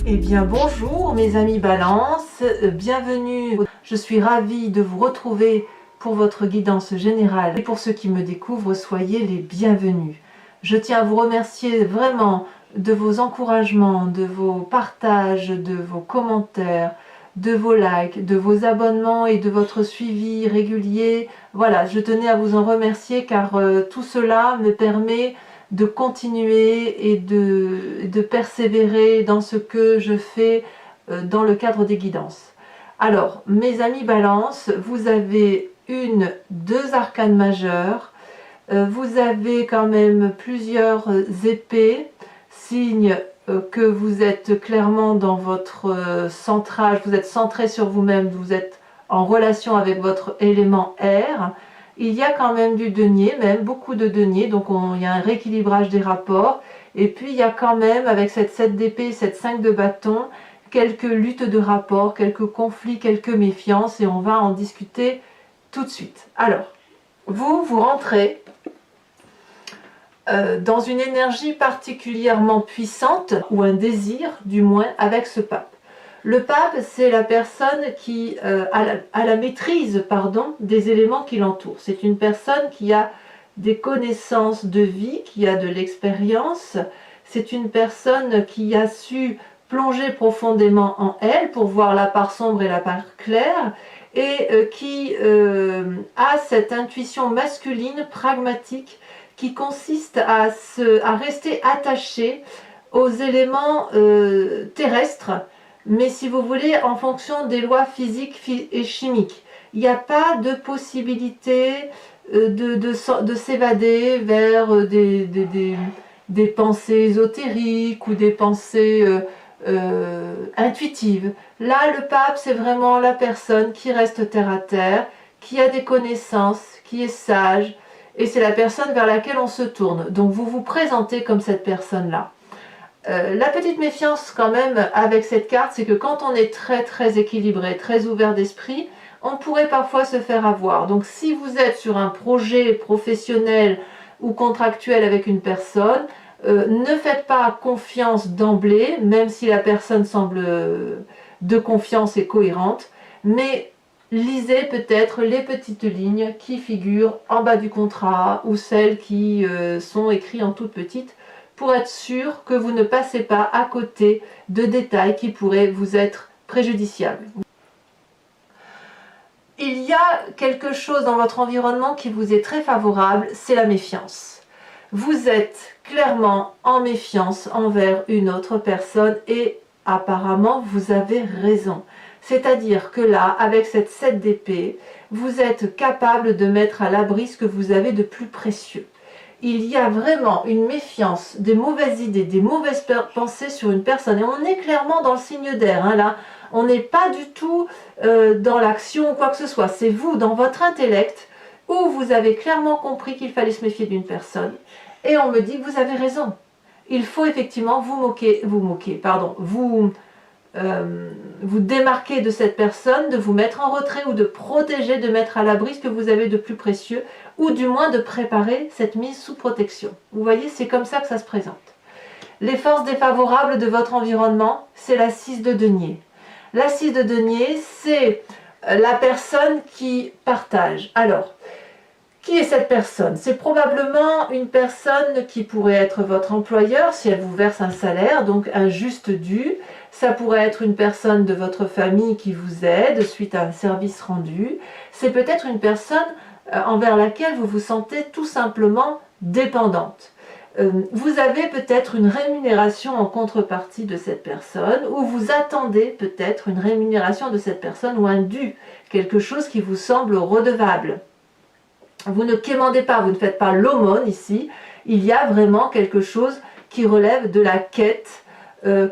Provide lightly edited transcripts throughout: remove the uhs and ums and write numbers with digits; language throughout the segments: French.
Eh bien bonjour mes amis Balance, bienvenue. Je suis ravie de vous retrouver pour votre guidance générale. Et pour ceux qui me découvrent, soyez les bienvenus. Je tiens à vous remercier vraiment de vos encouragements, de vos partages, de vos commentaires, de vos likes, de vos abonnements et de votre suivi régulier. Voilà, je tenais à vous en remercier car tout cela me permet de continuer et de persévérer dans ce que je fais dans le cadre des guidances. Alors, mes amis Balance, vous avez deux arcanes majeures, vous avez quand même plusieurs épées, signe que vous êtes clairement dans votre centrage, vous êtes centré sur vous-même, vous êtes en relation avec votre élément air. Il y a quand même du denier, même beaucoup de denier, donc il y a un rééquilibrage des rapports. Et puis il y a quand même, avec cette 7 d'épée, cette 5 de bâton, quelques luttes de rapports, quelques conflits, quelques méfiances, et on va en discuter tout de suite. Alors, vous rentrez dans une énergie particulièrement puissante, ou un désir du moins, avec ce pape. Le pape, c'est la personne qui a la maîtrise des éléments qui l'entourent. C'est une personne qui a des connaissances de vie, qui a de l'expérience. C'est une personne qui a su plonger profondément en elle pour voir la part sombre et la part claire, et qui a cette intuition masculine pragmatique qui consiste à rester attaché aux éléments terrestres, mais si vous voulez, en fonction des lois physiques et chimiques. Il n'y a pas de possibilité de s'évader vers des pensées ésotériques ou des pensées intuitives. Là, le pape, c'est vraiment la personne qui reste terre à terre, qui a des connaissances, qui est sage, et c'est la personne vers laquelle on se tourne. Donc vous vous présentez comme cette personne-là. La petite méfiance quand même avec cette carte, c'est que quand on est très équilibré, très ouvert d'esprit, on pourrait parfois se faire avoir. Donc si vous êtes sur un projet professionnel ou contractuel avec une personne, ne faites pas confiance d'emblée, même si la personne semble de confiance et cohérente, mais lisez peut-être les petites lignes qui figurent en bas du contrat ou celles qui sont écrites en toutes petites, pour être sûr que vous ne passez pas à côté de détails qui pourraient vous être préjudiciables. Il y a quelque chose dans votre environnement qui vous est très favorable, c'est la méfiance. Vous êtes clairement en méfiance envers une autre personne et apparemment vous avez raison. C'est-à-dire que là, avec cette 7 d'épée, vous êtes capable de mettre à l'abri ce que vous avez de plus précieux. Il y a vraiment une méfiance, des mauvaises idées, des mauvaises pensées sur une personne. Et on est clairement dans le signe d'air, hein, là. On n'est pas du tout dans l'action ou quoi que ce soit. C'est vous, dans votre intellect, où vous avez clairement compris qu'il fallait se méfier d'une personne. Et on me dit que vous avez raison. Il faut effectivement vous démarquer de cette personne, de vous mettre en retrait ou de protéger, de mettre à l'abri ce que vous avez de plus précieux, ou du moins de préparer cette mise sous protection. Vous voyez, c'est comme ça que ça se présente. Les forces défavorables de votre environnement, c'est la 6 de denier. La 6 de denier, c'est la personne qui partage. Alors, qui est cette personne? C'est probablement une personne qui pourrait être votre employeur si elle vous verse un salaire, donc un juste dû. Ça pourrait être une personne de votre famille qui vous aide suite à un service rendu. C'est peut-être une personne envers laquelle vous vous sentez tout simplement dépendante. Vous avez peut-être une rémunération en contrepartie de cette personne, ou vous attendez peut-être une rémunération de cette personne ou un dû, quelque chose qui vous semble redevable. Vous ne quémandez pas, vous ne faites pas l'aumône ici, il y a vraiment quelque chose qui relève de la quête,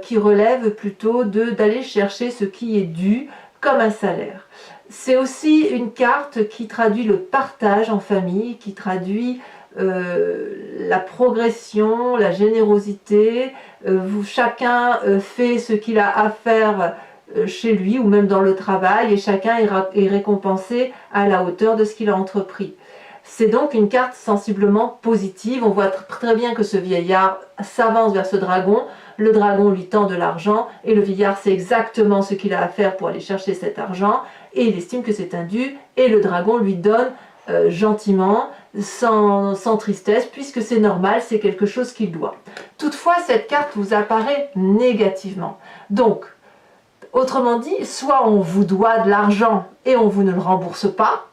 qui relève plutôt d'aller chercher ce qui est dû comme un salaire. C'est aussi une carte qui traduit le partage en famille, qui traduit la progression, la générosité. Chacun fait ce qu'il a à faire chez lui ou même dans le travail, et chacun est récompensé à la hauteur de ce qu'il a entrepris. C'est donc une carte sensiblement positive. On voit très bien que ce vieillard s'avance vers ce dragon. Le dragon lui tend de l'argent et le vieillard sait exactement ce qu'il a à faire pour aller chercher cet argent et il estime que c'est un dû et le dragon lui donne gentiment, sans tristesse, puisque c'est normal, c'est quelque chose qu'il doit. Toutefois, cette carte vous apparaît négativement. Donc, autrement dit, soit on vous doit de l'argent et on vous ne le rembourse pas,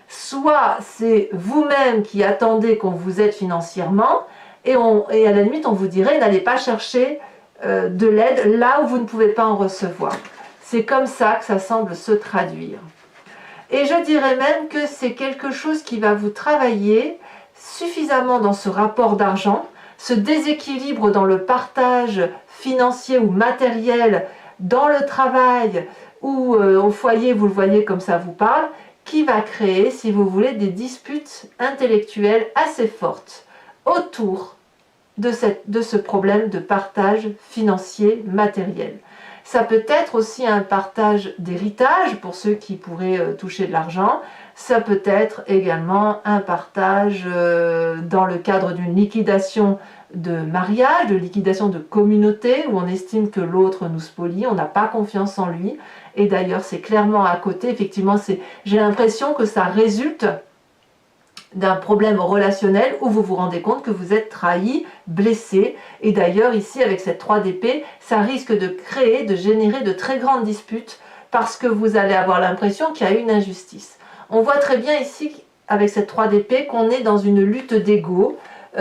soit c'est vous-même qui attendez qu'on vous aide financièrement et à la limite on vous dirait n'allez pas chercher de l'aide là où vous ne pouvez pas en recevoir. C'est comme ça que ça semble se traduire. Et je dirais même que c'est quelque chose qui va vous travailler suffisamment dans ce rapport d'argent, ce déséquilibre dans le partage financier ou matériel, dans le travail ou au foyer, vous le voyez comme ça vous parle, qui va créer, si vous voulez, des disputes intellectuelles assez fortes autour de ce problème de partage financier matériel. Ça peut être aussi un partage d'héritage pour ceux qui pourraient toucher de l'argent. Ça peut être également un partage dans le cadre d'une liquidation de mariage, de liquidation de communauté, où on estime que l'autre nous spolie, on n'a pas confiance en lui. Et d'ailleurs, c'est clairement à côté. Effectivement, j'ai l'impression que ça résulte d'un problème relationnel où vous vous rendez compte que vous êtes trahi, blessé. Et d'ailleurs, ici, avec cette 3 d'épée, ça risque de créer, de générer de très grandes disputes parce que vous allez avoir l'impression qu'il y a une injustice. On voit très bien ici, avec cette 3 d'épée, qu'on est dans une lutte d'ego.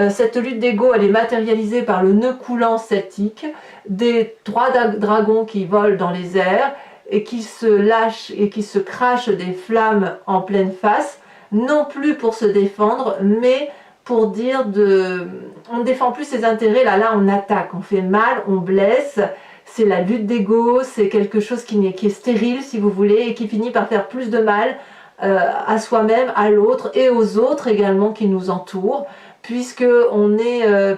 Cette lutte d'ego, elle est matérialisée par le nœud coulant celtique, des 3 dragons qui volent dans les airs et qui se lâchent et qui se crachent des flammes en pleine face, non plus pour se défendre, mais pour dire on ne défend plus ses intérêts, là on attaque, on fait mal, on blesse, c'est la lutte d'ego, c'est quelque chose qui est stérile si vous voulez, et qui finit par faire plus de mal à soi-même, à l'autre et aux autres également qui nous entourent, puisque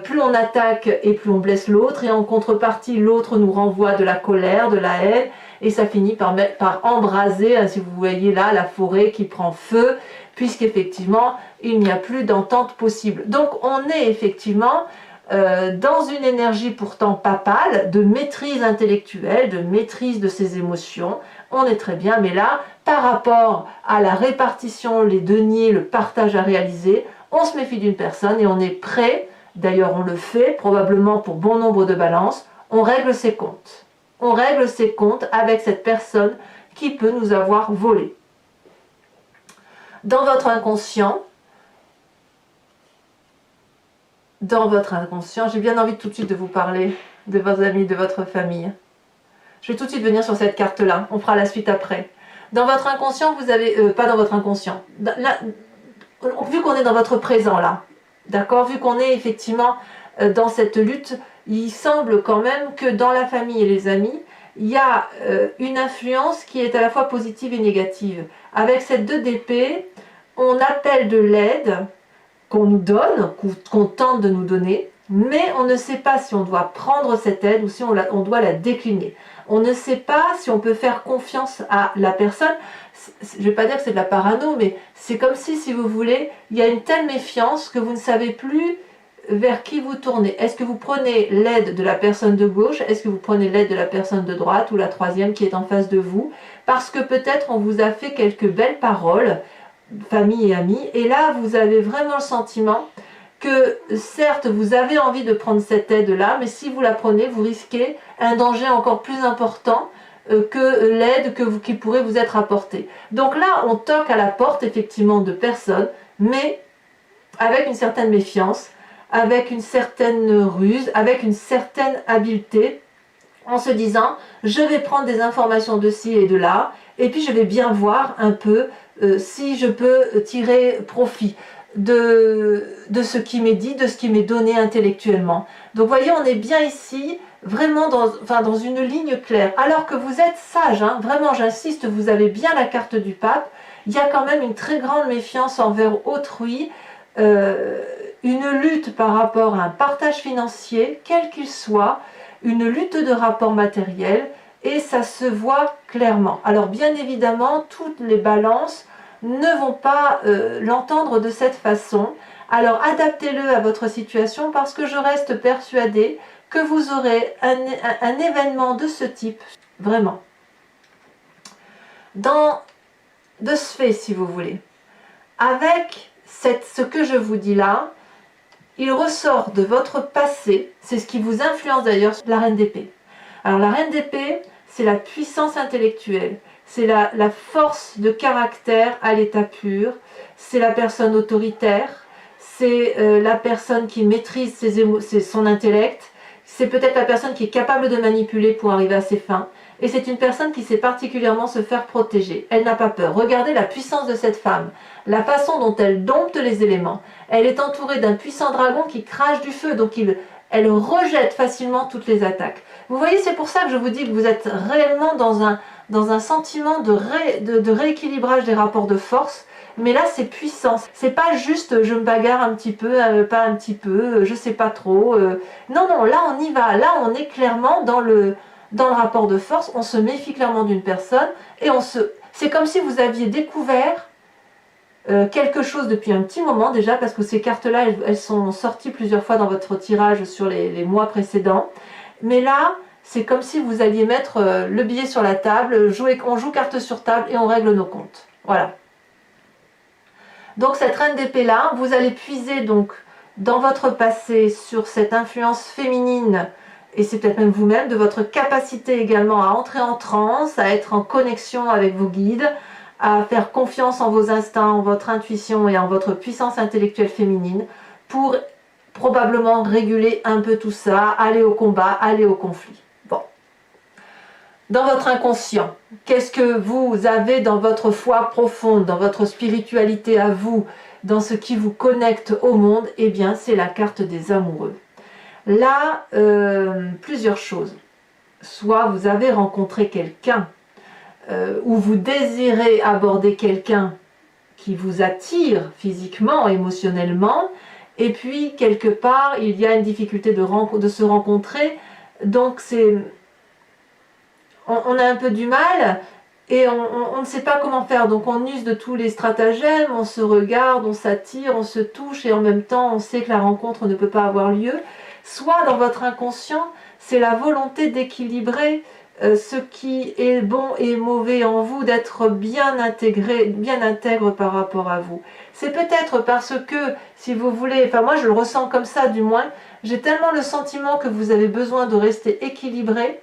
plus on attaque et plus on blesse l'autre, et en contrepartie l'autre nous renvoie de la colère, de la haine, et ça finit par embraser, hein, si vous voyez là, la forêt qui prend feu, puisqu'effectivement, il n'y a plus d'entente possible. Donc, on est effectivement dans une énergie pourtant papale, de maîtrise intellectuelle, de maîtrise de ses émotions. On est très bien, mais là, par rapport à la répartition, les deniers, le partage à réaliser, on se méfie d'une personne et on est prêt, d'ailleurs on le fait, probablement pour bon nombre de balances, on règle ses comptes. On règle ses comptes avec cette personne qui peut nous avoir volé. Dans votre inconscient, j'ai bien envie tout de suite de vous parler de vos amis, de votre famille. Je vais tout de suite venir sur cette carte-là, on fera la suite après. Dans votre inconscient, vous avez... pas dans votre inconscient. Là, vu qu'on est dans votre présent, là, d'accord, vu qu'on est effectivement dans cette lutte, il semble quand même que dans la famille et les amis, il y a une influence qui est à la fois positive et négative. Avec cette 2 d'épée, on appelle de l'aide qu'on nous donne, qu'on tente de nous donner, mais on ne sait pas si on doit prendre cette aide ou si on doit la décliner. On ne sait pas si on peut faire confiance à la personne. Je ne vais pas dire que c'est de la parano, mais c'est comme si vous voulez, il y a une telle méfiance que vous ne savez plus vers qui vous tournez. Est-ce que vous prenez l'aide de la personne de gauche? Est-ce que vous prenez l'aide de la personne de droite ou la troisième qui est en face de vous? Parce que peut-être on vous a fait quelques belles paroles, famille et amis, et là vous avez vraiment le sentiment que certes vous avez envie de prendre cette aide-là, mais si vous la prenez, vous risquez un danger encore plus important que l'aide qui pourrait vous être apportée. Donc là, on toque à la porte effectivement de personnes, mais avec une certaine méfiance, avec une certaine ruse, avec une certaine habileté, en se disant je vais prendre des informations de ci et de là, et puis je vais bien voir un peu si je peux tirer profit de ce qui m'est dit, de ce qui m'est donné intellectuellement. Donc vous voyez, on est bien ici, vraiment dans une ligne claire, alors que vous êtes sage, hein, vraiment j'insiste, vous avez bien la carte du pape, il y a quand même une très grande méfiance envers autrui, une lutte par rapport à un partage financier, quel qu'il soit, une lutte de rapport matériel, et ça se voit clairement. Alors bien évidemment, toutes les balances ne vont pas l'entendre de cette façon. Alors adaptez-le à votre situation parce que je reste persuadée que vous aurez un événement de ce type, vraiment. De ce fait, si vous voulez, avec ce que je vous dis là, il ressort de votre passé, c'est ce qui vous influence d'ailleurs sur la reine d'épée. Alors la reine d'épée, c'est la puissance intellectuelle, c'est la force de caractère à l'état pur, c'est la personne autoritaire, c'est la personne qui maîtrise son intellect, c'est peut-être la personne qui est capable de manipuler pour arriver à ses fins, et c'est une personne qui sait particulièrement se faire protéger. Elle n'a pas peur. Regardez la puissance de cette femme, la façon dont elle dompte les éléments. Elle est entourée d'un puissant dragon qui crache du feu, donc elle rejette facilement toutes les attaques. Vous voyez, c'est pour ça que je vous dis que vous êtes réellement dans un sentiment de rééquilibrage des rapports de force. Mais là, c'est puissant. C'est pas juste je me bagarre un petit peu, pas un petit peu, je sais pas trop. Non, non, là on y va. Là, on est clairement dans le rapport de force. On se méfie clairement d'une personne et c'est comme si vous aviez découvert quelque chose depuis un petit moment déjà, parce que ces cartes-là, elles sont sorties plusieurs fois dans votre tirage sur les mois précédents. Mais là, c'est comme si vous alliez mettre le billet sur la table, on joue carte sur table et on règle nos comptes. Voilà. Donc cette reine d'épée là, vous allez puiser donc dans votre passé sur cette influence féminine, et c'est peut-être même vous-même, de votre capacité également à entrer en transe, à être en connexion avec vos guides, à faire confiance en vos instincts, en votre intuition et en votre puissance intellectuelle féminine pour probablement réguler un peu tout ça, aller au combat, aller au conflit. Bon. Dans votre inconscient, qu'est-ce que vous avez dans votre foi profonde, dans votre spiritualité à vous, dans ce qui vous connecte au monde? Eh bien, c'est la carte des amoureux. Là, plusieurs choses. Soit vous avez rencontré quelqu'un, ou vous désirez aborder quelqu'un qui vous attire physiquement, émotionnellement, et puis quelque part, il y a une difficulté de se rencontrer, donc on a un peu du mal et on ne sait pas comment faire, donc on use de tous les stratagèmes, on se regarde, on s'attire, on se touche et en même temps on sait que la rencontre ne peut pas avoir lieu. Soit dans votre inconscient, c'est la volonté d'équilibrer ce qui est bon et mauvais en vous, d'être bien intégré, bien intègre par rapport à vous. C'est peut-être parce que, si vous voulez, enfin moi je le ressens comme ça du moins, j'ai tellement le sentiment que vous avez besoin de rester équilibré,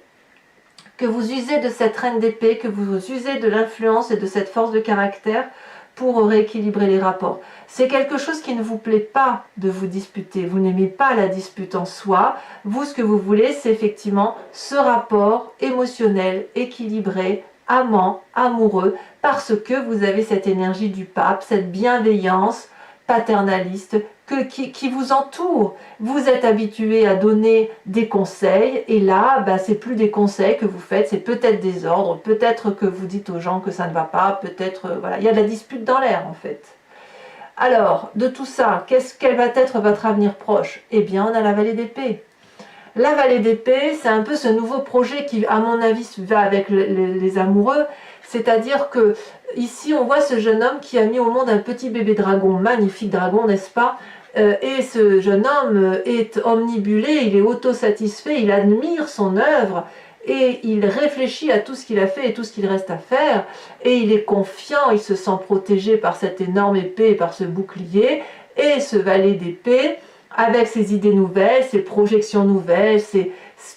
que vous usez de cette reine d'épée, que vous usez de l'influence et de cette force de caractère pour rééquilibrer les rapports. C'est quelque chose qui ne vous plaît pas de vous disputer, vous n'aimez pas la dispute en soi, vous ce que vous voulez c'est effectivement ce rapport émotionnel, équilibré, amant, amoureux, parce que vous avez cette énergie du pape, cette bienveillance paternaliste qui vous entoure. Vous êtes habitué à donner des conseils et là, c'est plus des conseils que vous faites, c'est peut-être des ordres, peut-être que vous dites aux gens que ça ne va pas, peut-être, voilà, il y a de la dispute dans l'air en fait. Alors, de tout ça, quel va être votre avenir proche? Eh bien, on a la vallée d'épée. La vallée d'épée, c'est un peu ce nouveau projet qui, à mon avis, va avec les amoureux. C'est-à-dire que ici, on voit ce jeune homme qui a mis au monde un petit bébé dragon, magnifique dragon, n'est-ce pas? Et ce jeune homme est omnibulé, il est autosatisfait, il admire son œuvre et il réfléchit à tout ce qu'il a fait et tout ce qu'il reste à faire. Et il est confiant, il se sent protégé par cette énorme épée, par ce bouclier. Et ce valet d'épée, avec ses idées nouvelles, ses projections nouvelles,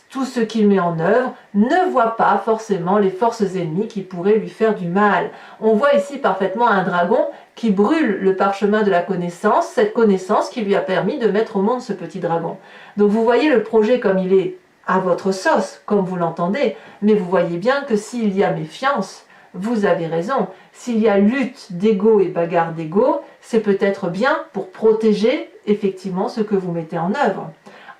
tout ce qu'il met en œuvre, ne voit pas forcément les forces ennemies qui pourraient lui faire du mal. On voit ici parfaitement un dragon qui brûle le parchemin de la connaissance, cette connaissance qui lui a permis de mettre au monde ce petit dragon. Donc vous voyez le projet comme il est à votre sauce, comme vous l'entendez, mais vous voyez bien que s'il y a méfiance, vous avez raison. S'il y a lutte d'ego et bagarre d'ego, c'est peut-être bien pour protéger effectivement ce que vous mettez en œuvre,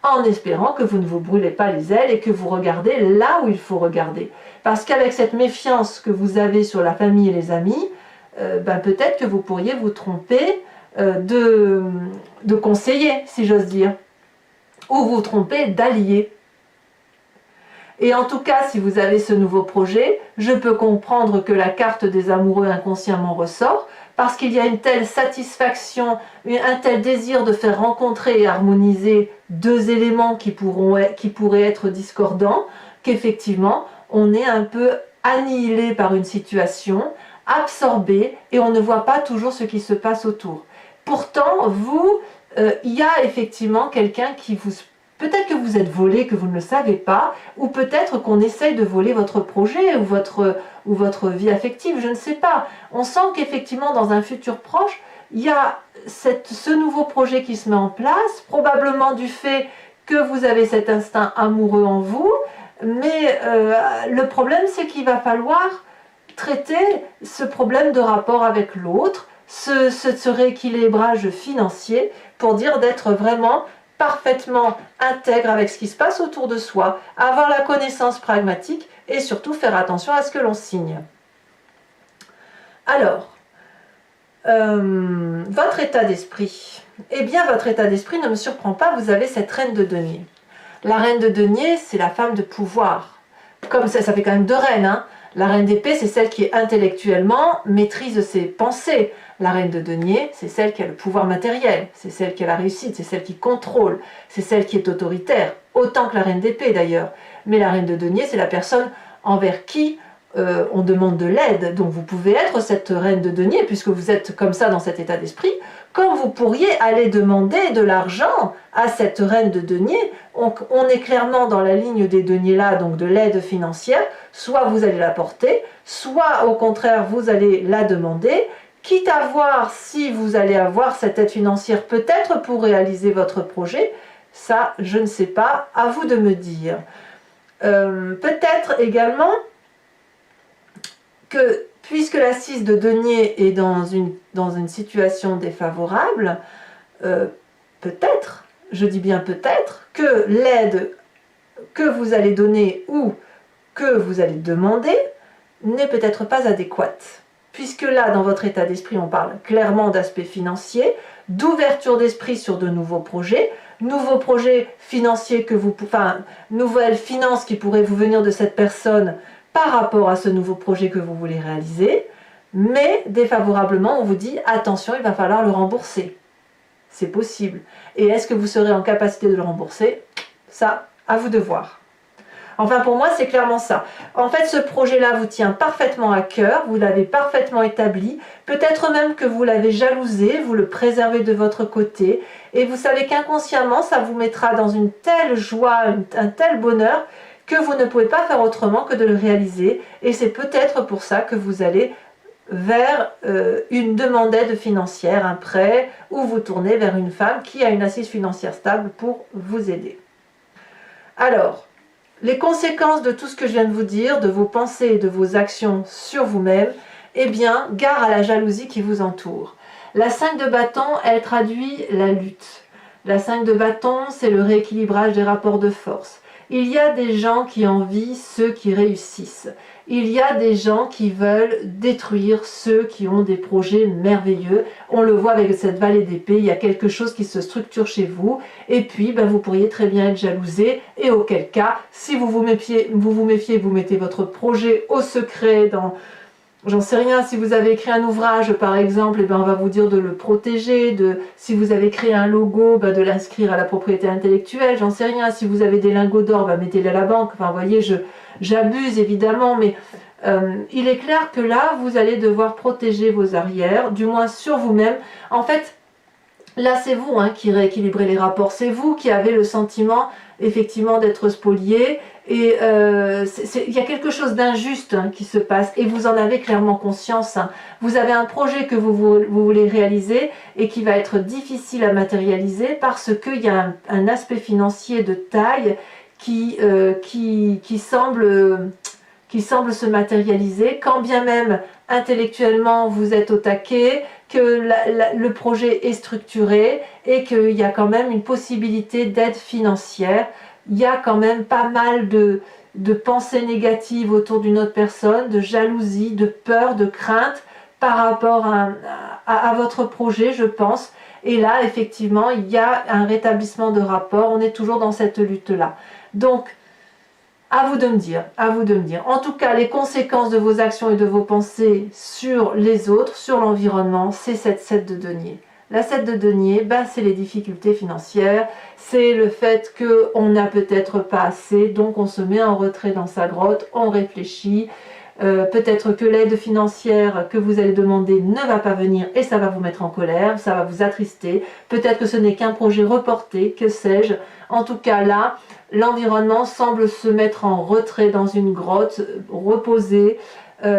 en espérant que vous ne vous brûlez pas les ailes et que vous regardez là où il faut regarder. Parce qu'avec cette méfiance que vous avez sur la famille et les amis, peut-être que vous pourriez vous tromper de conseiller, si j'ose dire, ou vous tromper d'allié. Et en tout cas, si vous avez ce nouveau projet, je peux comprendre que la carte des amoureux inconsciemment ressort, parce qu'il y a une telle satisfaction, un tel désir de faire rencontrer et harmoniser deux éléments qui pourraient être discordants, qu'effectivement, on est un peu annihilé par une situation, absorbé, et on ne voit pas toujours ce qui se passe autour. Pourtant, vous, il y a effectivement quelqu'un qui vous... Peut-être que vous êtes volé, que vous ne le savez pas, ou peut-être qu'on essaye de voler votre projet ou votre vie affective, je ne sais pas. On sent qu'effectivement, dans un futur proche, il y a ce nouveau projet qui se met en place, probablement du fait que vous avez cet instinct amoureux en vous, mais le problème, c'est qu'il va falloir traiter ce problème de rapport avec l'autre, ce rééquilibrage financier, pour dire d'être vraiment parfaitement intègre avec ce qui se passe autour de soi, avoir la connaissance pragmatique et surtout faire attention à ce que l'on signe. Alors, votre état d'esprit. Eh bien, votre état d'esprit ne me surprend pas, vous avez cette reine de denier. La reine de denier, c'est la femme de pouvoir. Comme ça fait quand même deux reines, hein. La reine d'épée, c'est celle qui intellectuellement maîtrise ses pensées. La reine de denier, c'est celle qui a le pouvoir matériel, c'est celle qui a la réussite, c'est celle qui contrôle, c'est celle qui est autoritaire, autant que la reine d'épée d'ailleurs. Mais la reine de denier, c'est la personne envers qui on demande de l'aide. Donc vous pouvez être cette reine de denier, puisque vous êtes comme ça dans cet état d'esprit, comme vous pourriez aller demander de l'argent à cette reine de denier. On est clairement dans la ligne des deniers là, donc de l'aide financière. Soit vous allez l'apporter, soit au contraire vous allez la demander, quitte à voir si vous allez avoir cette aide financière peut-être pour réaliser votre projet. Ça, je ne sais pas, à vous de me dire. Peut-être également que puisque la 6 de denier est dans une situation défavorable, peut-être, je dis bien peut-être, que l'aide que vous allez donner ou que vous allez demander n'est peut-être pas adéquate. Puisque là, dans votre état d'esprit, on parle clairement d'aspect financier, d'ouverture d'esprit sur de nouveaux projets financiers nouvelles finances qui pourraient vous venir de cette personne par rapport à ce nouveau projet que vous voulez réaliser, mais défavorablement, on vous dit attention, il va falloir le rembourser. C'est possible. Et est-ce que vous serez en capacité de le rembourser? Ça, à vous de voir. Enfin, pour moi, c'est clairement ça. En fait, ce projet-là vous tient parfaitement à cœur, vous l'avez parfaitement établi, peut-être même que vous l'avez jalousé, vous le préservez de votre côté, et vous savez qu'inconsciemment, ça vous mettra dans une telle joie, un tel bonheur, que vous ne pouvez pas faire autrement que de le réaliser, et c'est peut-être pour ça que vous allez vers une demande d'aide financière, un prêt, ou vous tournez vers une femme qui a une assise financière stable pour vous aider. Alors, les conséquences de tout ce que je viens de vous dire, de vos pensées et de vos actions sur vous-même, eh bien, gare à la jalousie qui vous entoure. La 5 de bâton, elle traduit la lutte. La 5 de bâton, c'est le rééquilibrage des rapports de force. Il y a des gens qui envient ceux qui réussissent. Il y a des gens qui veulent détruire ceux qui ont des projets merveilleux. On le voit avec cette vallée d'épée, il y a quelque chose qui se structure chez vous. Et puis, vous pourriez très bien être jalousé. Et auquel cas, si vous vous méfiez, vous mettez votre projet au secret dans... J'en sais rien, si vous avez écrit un ouvrage par exemple, on va vous dire de le protéger, si vous avez créé un logo, de l'inscrire à la propriété intellectuelle, j'en sais rien, si vous avez des lingots d'or, mettez-les à la banque, vous voyez, j'abuse évidemment, mais il est clair que là, vous allez devoir protéger vos arrières, du moins sur vous-même. En fait, là c'est vous qui rééquilibrez les rapports, c'est vous qui avez le sentiment effectivement d'être spolié, et il y a quelque chose d'injuste qui se passe, et vous en avez clairement conscience. Vous avez un projet que vous voulez réaliser et qui va être difficile à matérialiser parce qu'il y a un aspect financier de taille qui semble se matérialiser, quand bien même intellectuellement vous êtes au taquet, que le projet est structuré et qu'il y a quand même une possibilité d'aide financière. Il y a quand même pas mal de pensées négatives autour d'une autre personne, de jalousie, de peur, de crainte par rapport à votre projet, je pense. Et là, effectivement, il y a un rétablissement de rapport. On est toujours dans cette lutte-là. Donc, À vous de me dire, à vous de me dire. En tout cas, les conséquences de vos actions et de vos pensées sur les autres, sur l'environnement, c'est cette 7 de denier. La 7 de denier, bah, c'est les difficultés financières, c'est le fait qu'on n'a peut-être pas assez, donc on se met en retrait dans sa grotte, on réfléchit. Peut-être que l'aide financière que vous allez demander ne va pas venir et ça va vous mettre en colère, ça va vous attrister. Peut-être que ce n'est qu'un projet reporté, que sais-je. En tout cas là, l'environnement semble se mettre en retrait dans une grotte, reposer. Il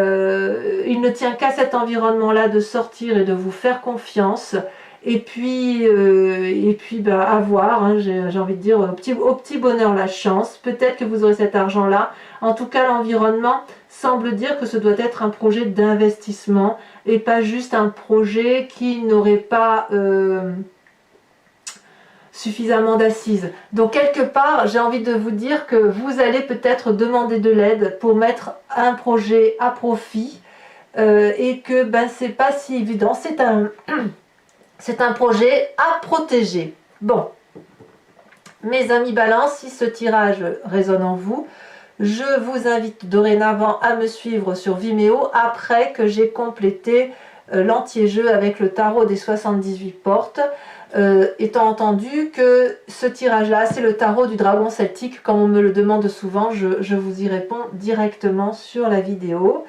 ne tient qu'à cet environnement-là de sortir et de vous faire confiance. Et puis bah, à voir, hein, j'ai envie de dire, au petit bonheur la chance. Peut-être que vous aurez cet argent-là. En tout cas, l'environnement semble dire que ce doit être un projet d'investissement et pas juste un projet qui n'aurait pas suffisamment d'assises. Donc quelque part, j'ai envie de vous dire que vous allez peut-être demander de l'aide pour mettre un projet à profit et que ben, c'est pas si évident. C'est un projet à protéger. Bon, mes amis Balance, si ce tirage résonne en vous, je vous invite dorénavant à me suivre sur Vimeo après que j'ai complété l'anti-jeu avec le tarot des 78 portes, étant entendu que ce tirage-là, c'est le tarot du dragon celtique, comme on me le demande souvent, je vous y réponds directement sur la vidéo.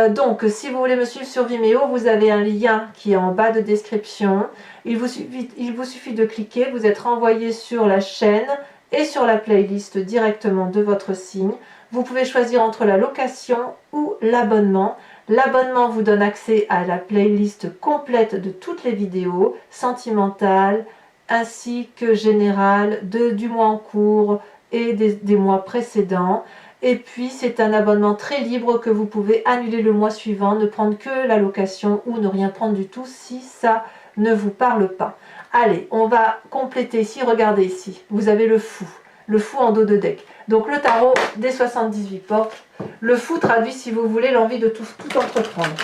Donc, si vous voulez me suivre sur Vimeo, vous avez un lien qui est en bas de description. Il vous suffit de cliquer, vous êtes renvoyé sur la chaîne et sur la playlist directement de votre signe. Vous pouvez choisir entre la location ou l'abonnement. L'abonnement vous donne accès à la playlist complète de toutes les vidéos, sentimentales ainsi que générales, du mois en cours et des mois précédents. Et puis c'est un abonnement très libre que vous pouvez annuler le mois suivant, ne prendre que la location ou ne rien prendre du tout si ça ne vous parle pas. Allez, on va compléter ici, regardez ici, vous avez le fou en dos de deck. Donc le tarot des 78 portes, le fou traduit si vous voulez l'envie de tout entreprendre.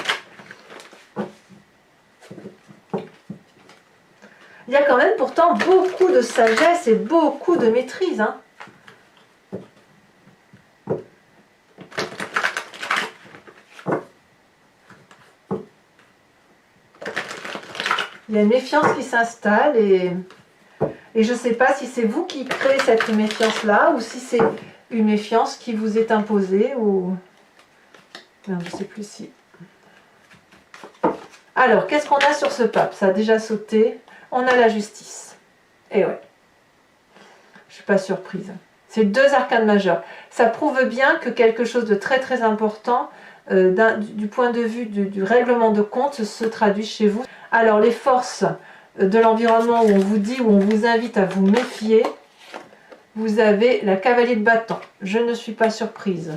Il y a quand même pourtant beaucoup de sagesse et beaucoup de maîtrise, hein. Il y a une méfiance qui s'installe et je ne sais pas si c'est vous qui créez cette méfiance-là ou si c'est une méfiance qui vous est imposée ou... Non, je ne sais plus si... Alors, qu'est-ce qu'on a sur ce pape? Ça a déjà sauté. On a la justice. Et ouais. Je ne suis pas surprise. C'est deux arcanes majeurs. Ça prouve bien que quelque chose de très très important du point de vue du règlement de compte se traduit chez vous. Alors les forces de l'environnement où on vous dit, où on vous invite à vous méfier, vous avez la cavalier de bâton. Je ne suis pas surprise.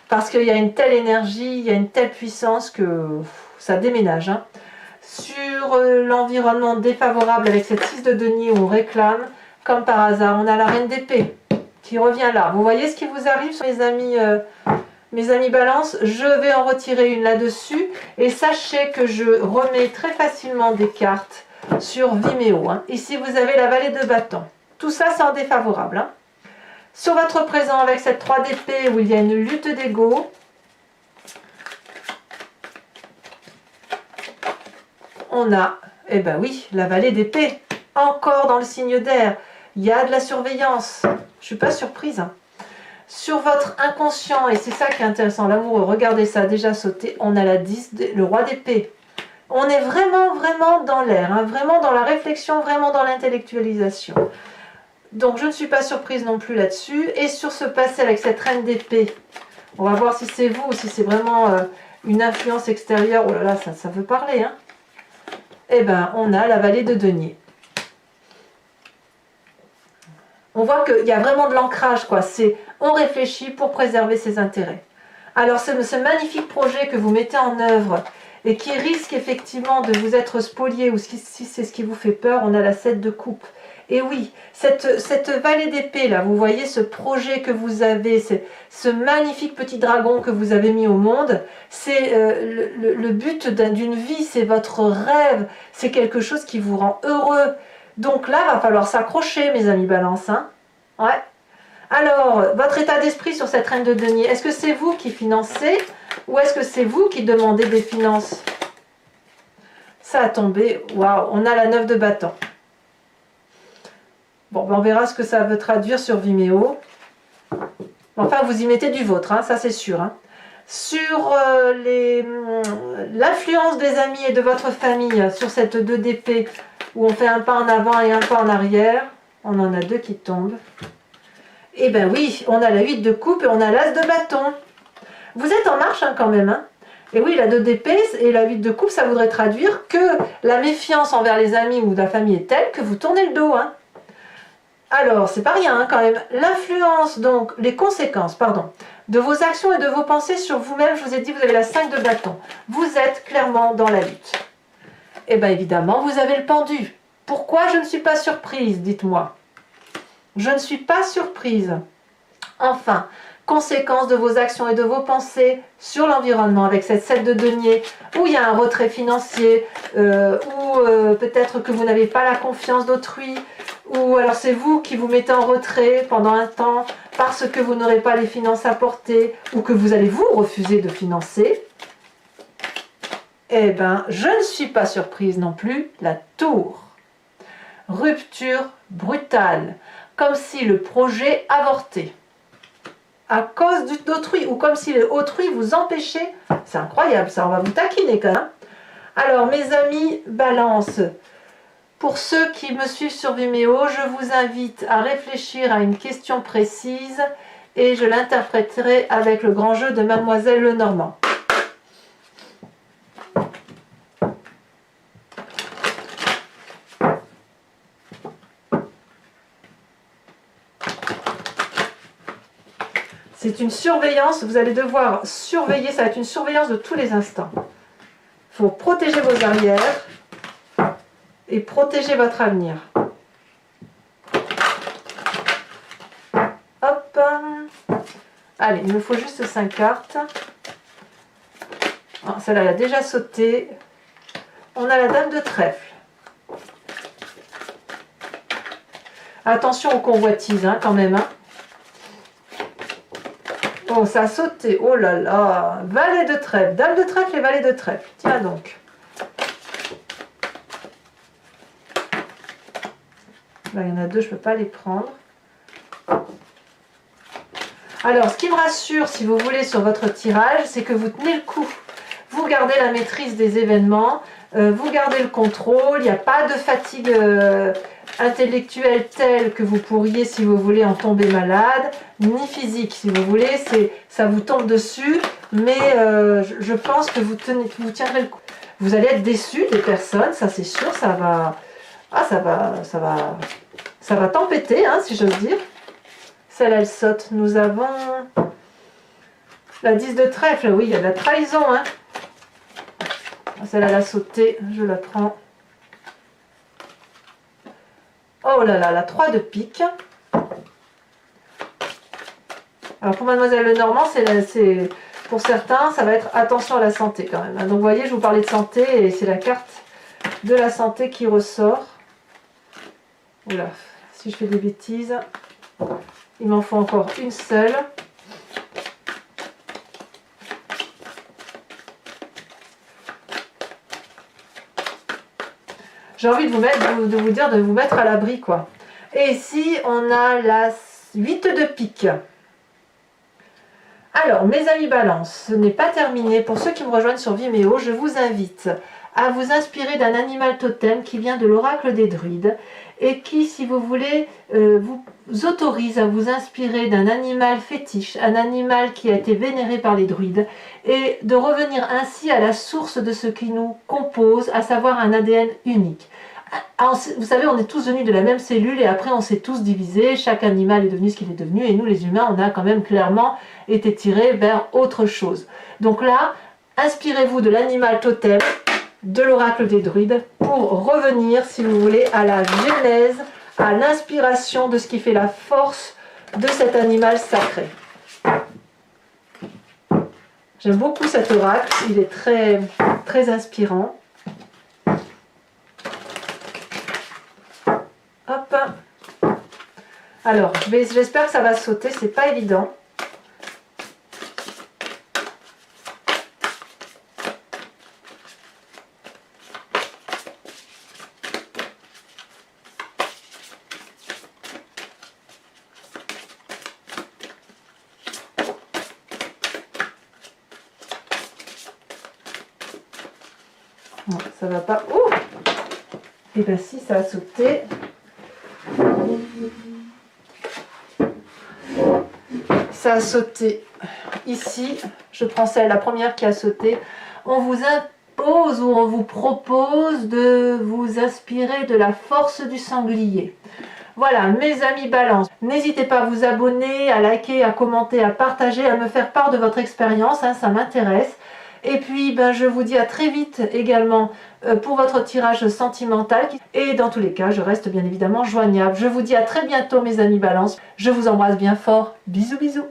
Parce qu'il y a une telle énergie, il y a une telle puissance que ça déménage. Hein. Sur l'environnement défavorable avec cette 6 de denier où on réclame, comme par hasard, on a la reine d'épée qui revient là. Vous voyez ce qui vous arrive, mes amis Balance, je vais en retirer une là-dessus et sachez que je remets très facilement des cartes sur Vimeo. Hein. Ici, vous avez la vallée de bâton. Tout ça, c'est en défavorable. Hein. Sur votre présent, avec cette 3 d'épée où il y a une lutte d'ego, on a, eh ben oui, la vallée d'épée. Encore dans le signe d'air. Il y a de la surveillance. Je ne suis pas surprise. Hein. Sur votre inconscient, et c'est ça qui est intéressant, l'amoureux, regardez ça, déjà sauté, on a la 10, le roi d'épée. On est vraiment, vraiment dans l'air, hein, vraiment dans la réflexion, vraiment dans l'intellectualisation. Donc je ne suis pas surprise non plus là-dessus. Et sur ce passé avec cette reine d'épée, on va voir si c'est vous ou si c'est vraiment une influence extérieure. Oh là là, ça veut parler. Hein. Eh bien, on a la vallée de denier. On voit qu'il y a vraiment de l'ancrage, quoi. C'est on réfléchit pour préserver ses intérêts. Alors ce magnifique projet que vous mettez en œuvre et qui risque effectivement de vous être spolié ou si c'est ce qui vous fait peur, on a la 7 de coupe. Et oui, cette vallée d'épée là, vous voyez ce projet que vous avez, ce magnifique petit dragon que vous avez mis au monde, c'est le but d'une vie, c'est votre rêve, c'est quelque chose qui vous rend heureux. Donc là, il va falloir s'accrocher, mes amis Balance. Hein, ouais. Alors, votre état d'esprit sur cette reine de denier, est-ce que c'est vous qui financez ou est-ce que c'est vous qui demandez des finances? Ça a tombé, waouh, on a la 9 de bâton. Bon, ben on verra ce que ça veut traduire sur Vimeo. Enfin, vous y mettez du vôtre, hein, ça c'est sûr. Hein. Sur l'influence des amis et de votre famille sur cette 2 d'épée, où on fait un pas en avant et un pas en arrière, on en a 2 qui tombent. Eh bien oui, on a la 8 de coupe et on a l'as de bâton. Vous êtes en marche hein, quand même. Hein. Et oui, la 2 d'épée et la 8 de coupe, ça voudrait traduire que la méfiance envers les amis ou la famille est telle que vous tournez le dos. Hein. Alors, c'est pas rien hein, quand même. L'influence, donc, les conséquences, pardon, de vos actions et de vos pensées sur vous-même, je vous ai dit, vous avez la 5 de bâton. Vous êtes clairement dans la lutte. Et bien évidemment, vous avez le pendu. Pourquoi je ne suis pas surprise, dites-moi. Je ne suis pas surprise. Enfin, conséquence de vos actions et de vos pensées sur l'environnement avec cette 7 de denier où il y a un retrait financier, ou peut-être que vous n'avez pas la confiance d'autrui, ou alors c'est vous qui vous mettez en retrait pendant un temps parce que vous n'aurez pas les finances apportées ou que vous allez vous refuser de financer. Eh bien, je ne suis pas surprise non plus, la tour. Rupture brutale, comme si le projet avortait. À cause d'autrui, ou comme si autrui vous empêchait. C'est incroyable, ça, on va vous taquiner quand même. Alors, mes amis Balance, pour ceux qui me suivent sur Vimeo, je vous invite à réfléchir à une question précise et je l'interpréterai avec le grand jeu de Mademoiselle Lenormand. C'est une surveillance, vous allez devoir surveiller, ça va être une surveillance de tous les instants. Il faut protéger vos arrières et protéger votre avenir. Hop. Allez, il me faut juste 5 cartes. Oh, celle-là, elle a déjà sauté. On a la dame de trèfle. Attention aux convoitises, hein, quand même. Hein. Oh, ça a sauté. Oh là là. Valet de trèfle. Dame de trèfle et valet de trèfle. Tiens donc. Là, il y en a 2, je ne peux pas les prendre. Alors, ce qui me rassure, si vous voulez, sur votre tirage, c'est que vous tenez le coup. Vous gardez la maîtrise des événements, vous gardez le contrôle, il n'y a pas de fatigue intellectuelle telle que vous pourriez, si vous voulez, en tomber malade, ni physique, si vous voulez, ça vous tombe dessus, mais je pense que vous tiendrez le coup. Vous allez être déçu des personnes, ça c'est sûr, ça va tempêter, hein, si j'ose dire. Celle-là, elle saute. Nous avons la 10 de trèfle, oui, il y a de la trahison, hein. Celle-là, elle a sauté, je la prends. Oh là là, la 3 de pique. Alors pour Mademoiselle Lenormand, c'est pour certains, ça va être attention à la santé quand même. Donc vous voyez, je vous parlais de santé et c'est la carte de la santé qui ressort. Oula, si je fais des bêtises, il m'en faut encore une seule. J'ai envie de vous dire de vous mettre à l'abri, quoi. Et ici, on a la 8 de pique. Alors, mes amis Balance, ce n'est pas terminé. Pour ceux qui me rejoignent sur Vimeo, je vous invite à vous inspirer d'un animal totem qui vient de l'oracle des druides et qui, si vous voulez, vous autorise à vous inspirer d'un animal fétiche, un animal qui a été vénéré par les druides, et de revenir ainsi à la source de ce qui nous compose, à savoir un ADN unique. Vous savez, on est tous venus de la même cellule et après on s'est tous divisés, chaque animal est devenu ce qu'il est devenu et nous les humains, on a quand même clairement été tirés vers autre chose. Donc là, inspirez-vous de l'animal totem, de l'oracle des druides, pour revenir, si vous voulez, à la genèse, à l'inspiration de ce qui fait la force de cet animal sacré. J'aime beaucoup cet oracle, il est très, très inspirant. Hop. Alors, j'espère que ça va sauter, c'est pas évident. Non, ça va pas. Ouh! Et bien si, ça a sauté. Ça a sauté ici. Je prends celle, la première qui a sauté. On vous impose ou on vous propose de vous inspirer de la force du sanglier. Voilà, mes amis Balance, n'hésitez pas à vous abonner, à liker, à commenter, à partager, à me faire part de votre expérience, hein, ça m'intéresse. Et puis, je vous dis à très vite également pour votre tirage sentimental. Et dans tous les cas, je reste bien évidemment joignable. Je vous dis à très bientôt mes amis Balance. Je vous embrasse bien fort. Bisous, bisous.